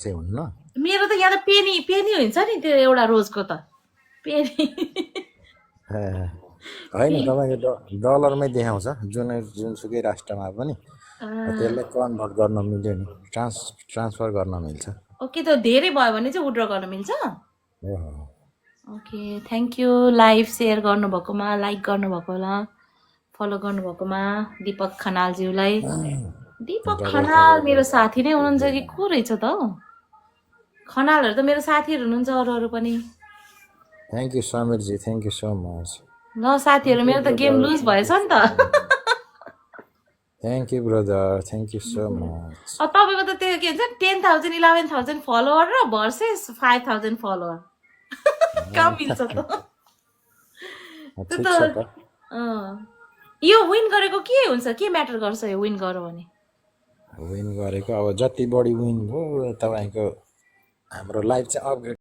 चाहिँ हुन्न मेरो त यहाँ त पेनी पेनी हुन्छ नि त्यो एउटा रोजको त पेनी होइन तपाईँको डलरमै देखाउँछ जुनसुकै राष्ट्रमा पनि त्यसलाई कन्भर्ट गर्न मिल्यो नि ट्रान्सफर गर्न मिल्छ ओके त धेरै भयो भने चाहिँ विड्र गर्न मिल्छ ओहो okay thank you live share गर्नुभएकोमा लाइक गर्नुभएकोमा फलो गर्नुभएकोमा दिपक खनालज्यूलाई दिपक खनाल मेरो साथी नै हुनुहुन्छ कि को रहेछ त खनालहरू त मेरो साथीहरू हुनुहुन्छ अरू अरू पनि thank you Sameerji thank you so much ल साथीहरू मेरो त गेम लुज भएछ नि त thank you brother thank you so much तपाईँको त त्यो के भन्छ 10,000 11,000 फलोवर र भर्सेस 5,000 फलोवर कहाँ मिल्छ त ठिक छ त यो विन गरेको के हुन्छ के म्याटर गर्छ यो विन गर्यो भने विन गरेको अब जति बढी विन भयो तपाईँको हाम्रो लाइफ चाहिँ अपग्रेड